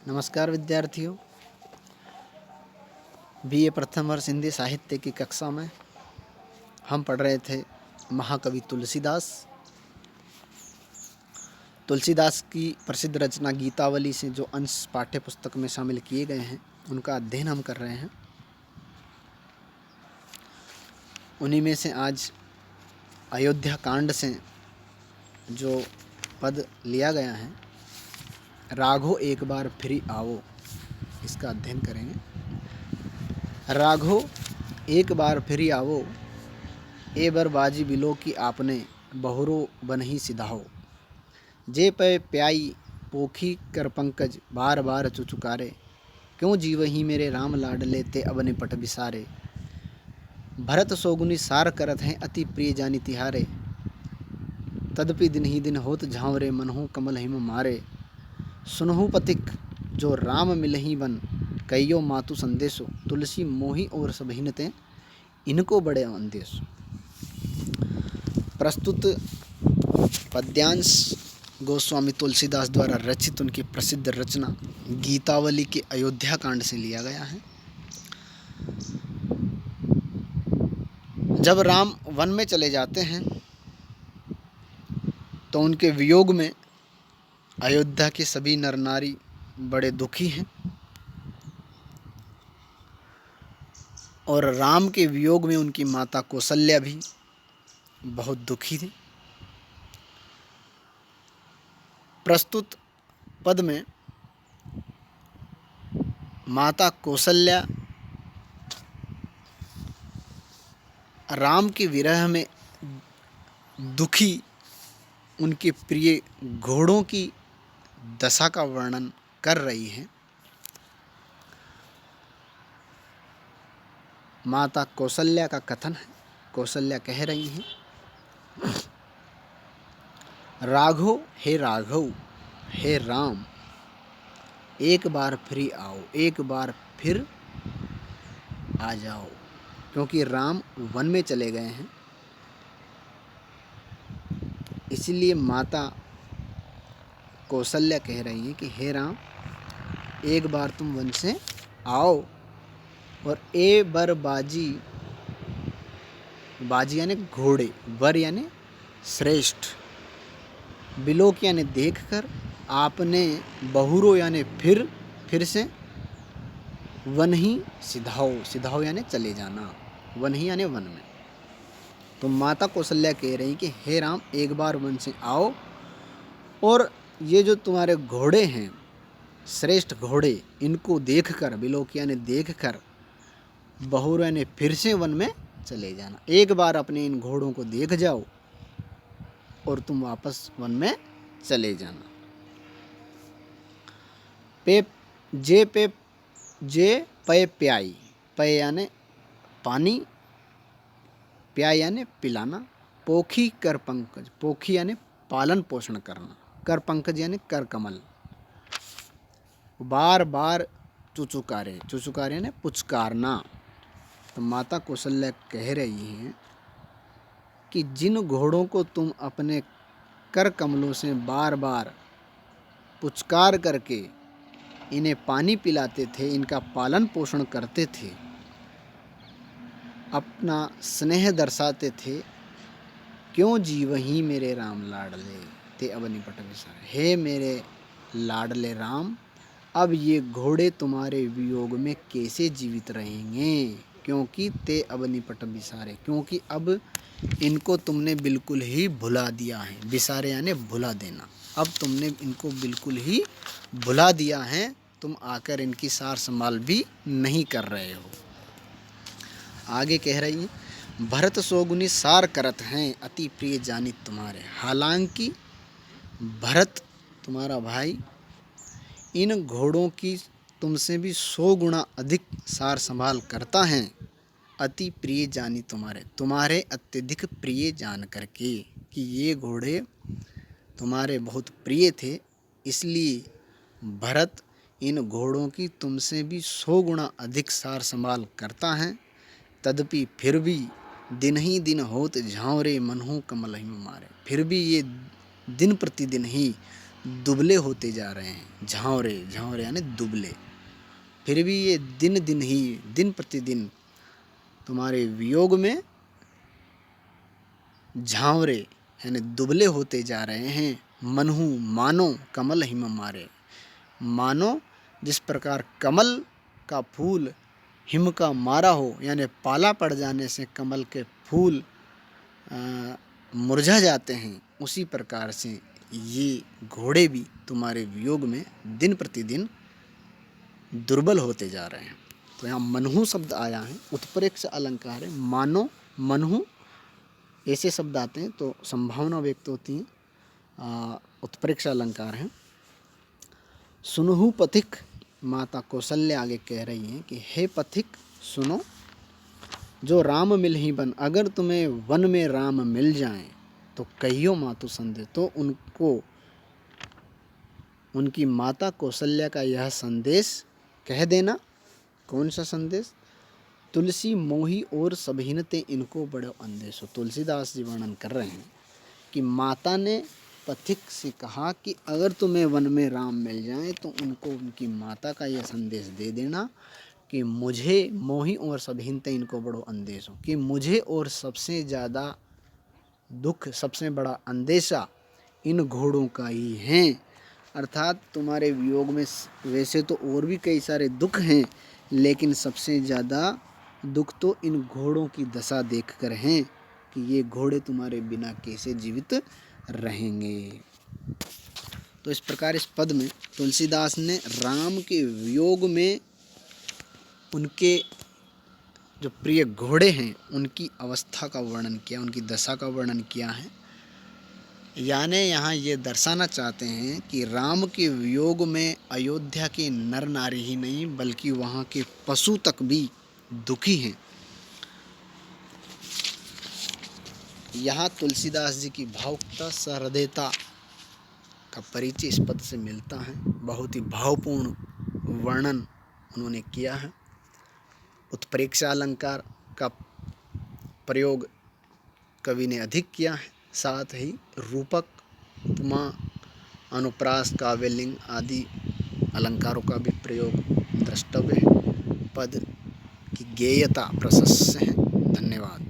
नमस्कार विद्यार्थियों। बीए प्रथम वर्ष हिंदी साहित्य की कक्षा में हम पढ़ रहे थे महाकवि तुलसीदास की प्रसिद्ध रचना गीतावली से जो अंश पाठ्य पुस्तक में शामिल किए गए हैं उनका अध्ययन हम कर रहे हैं। उन्हीं में से आज अयोध्या कांड से जो पद लिया गया है, राघो एक बार फिर आओ, इसका अध्ययन करेंगे। राघो एक बार फिर आओ, ए बरबाजी बिलो की आपने बहुरो बनही सिधाओ। जे पे प्याई पोखी कर पंकज बार बार चुचुकारे, क्यों जीवही मेरे राम लाडले ते अब निपट बिसारे। भरत सोगुनी सार करत हैं अति प्रिय जानी तिहारे, तदपि दिन ही दिन होत झांवरे मनहु कमल हिम मारे। सुनहु पथिक जो राम मिलही बन, कइयो मातु संदेशो, तुलसी मोही और सबहिनते इनको बड़े अंदेशो। प्रस्तुत पद्यांश गोस्वामी तुलसीदास द्वारा रचित उनकी प्रसिद्ध रचना गीतावली के अयोध्या कांड से लिया गया है। जब राम वन में चले जाते हैं तो उनके वियोग में अयोध्या के सभी नर नारी बड़े दुखी हैं और राम के वियोग में उनकी माता कौशल्या भी बहुत दुखी थी। प्रस्तुत पद में माता कौशल्या राम के विरह में दुखी उनके प्रिय घोड़ों की दशा का वर्णन कर रही हैं। माता कौशल्या का कथन है, कौशल्या कह रही हैं, राघो हे राघव, हे राम, एक बार फिर आओ, एक बार फिर आ जाओ। क्योंकि राम वन में चले गए हैं, इसलिए माता कौशल्या कह रही हैं कि हे राम, एक बार तुम वन से आओ और ए बर बाजी, बाजी यानी घोड़े, बर यानी श्रेष्ठ, बिलोक यानी देख कर, आपने बहुरो यानी फिर से, वन ही सिधाओ, सिधाओ यानी चले जाना, वन ही यानी वन में। तो माता कौशल्या कह रही कि हे राम, एक बार वन से आओ और ये जो तुम्हारे घोड़े हैं, श्रेष्ठ घोड़े, इनको देख कर, बिलोक यानी देख कर, बहुरो यानी फिर से वन में चले जाना। एक बार अपने इन घोड़ों को देख जाओ और तुम वापस वन में चले जाना। जे पे प्याई, पे यानी पानी, प्याई यानी पिलाना, पोखी कर पंकज, पोखी यानी पालन पोषण करना, कर पंकज यानी कर कमल, बार बार चुचुकारे, चुचुकारे यानी पुचकारना। तो माता कौशल्या कह रही हैं कि जिन घोड़ों को तुम अपने कर कमलों से बार बार पुचकार करके इन्हें पानी पिलाते थे, इनका पालन पोषण करते थे, अपना स्नेह दर्शाते थे, क्यों जीवही मेरे राम लाडले ते अब निपट बिसारे। हे मेरे लाडले राम, अब ये घोड़े तुम्हारे वियोग में कैसे जीवित रहेंगे, क्योंकि ते अब निपट बिसारे, क्योंकि अब इनको तुमने बिल्कुल ही भुला दिया है। बिसारे यानी भुला देना, अब तुमने इनको बिल्कुल ही भुला दिया है, तुम आकर इनकी सार संभाल भी नहीं कर रहे हो। आगे कह रही हैं, भरत सोगुनी सार करत हैं अति प्रिय जानी तुम्हारे। हालांकि भरत तुम्हारा भाई इन घोड़ों की तुमसे भी 100 गुना अधिक सार संभाल करता है, अति प्रिय जानी तुम्हारे, तुम्हारे अत्यधिक प्रिय जान करके कि ये घोड़े तुम्हारे बहुत प्रिय थे, इसलिए भरत इन घोड़ों की तुमसे भी 100 गुना अधिक सार संभाल करता है। तदपि फिर भी दिन ही दिन होत झांवरे मनहु कमल हिम मारे, फिर भी ये दिन प्रतिदिन ही दुबले होते जा रहे हैं। झांवरे, झांवरे यानी दुबले। फिर भी ये दिन दिन ही, दिन प्रतिदिन तुम्हारे वियोग में झांवरे यानी दुबले होते जा रहे हैं। मनहु मानो कमल हिम मारे, मानो जिस प्रकार कमल का फूल हिम का मारा हो, यानी पाला पड़ जाने से कमल के फूल मुरझा जाते हैं, उसी प्रकार से ये घोड़े भी तुम्हारे वियोग में दिन प्रतिदिन दुर्बल होते जा रहे हैं। तो यहाँ मनहु शब्द आया है, उत्प्रेक्ष अलंकार है। मानो, मनहु ऐसे शब्द आते हैं तो संभावना व्यक्त होती है, उत्प्रेक्ष अलंकार है। सुनहु पथिक, माता कौशल्या आगे कह रही हैं कि हे पथिक सुनो, जो राम मिल ही बन, अगर तुम्हें वन में राम मिल जाएं तो कहियो मातु संदेश, तो उनको, उनकी माता कौशल्या का यह संदेश कह देना। कौन सा संदेश? तुलसी मोही और सभीनते इनको बड़ो अंदेशो। तुलसीदास जी वर्णन कर रहे हैं कि माता ने पथिक से कहा कि अगर तुम्हें वन में राम मिल जाए तो उनको, उनकी माता का यह संदेश दे देना कि मुझे मोही और सभीनते इनको बड़ो अंदेश हो, कि मुझे और सबसे ज़्यादा दुख, सबसे बड़ा अंदेशा इन घोड़ों का ही है। अर्थात तुम्हारे वियोग में वैसे तो और भी कई सारे दुख हैं, लेकिन सबसे ज़्यादा दुख तो इन घोड़ों की दशा देखकर हैं कि ये घोड़े तुम्हारे बिना कैसे जीवित रहेंगे। तो इस प्रकार इस पद में तुलसीदास ने राम के वियोग में उनके जो प्रिय घोड़े हैं उनकी अवस्था का वर्णन किया, उनकी दशा का वर्णन किया है। यानी यहाँ ये दर्शाना चाहते हैं कि राम के वियोग में अयोध्या के नर नारी ही नहीं बल्कि वहाँ के पशु तक भी दुखी हैं। यहाँ तुलसीदास जी की भावुकता, सहृदयता का परिचय इस पद से मिलता है। बहुत ही भावपूर्ण वर्णन उन्होंने किया है। उत्प्रेक्ष अलंकार का प्रयोग कवि ने अधिक किया है, साथ ही रूपक, उपमा, अनुप्रास, काव्यलिंग आदि अलंकारों का भी प्रयोग द्रष्टव्य है। पद की गेयता प्रशस्त है। धन्यवाद।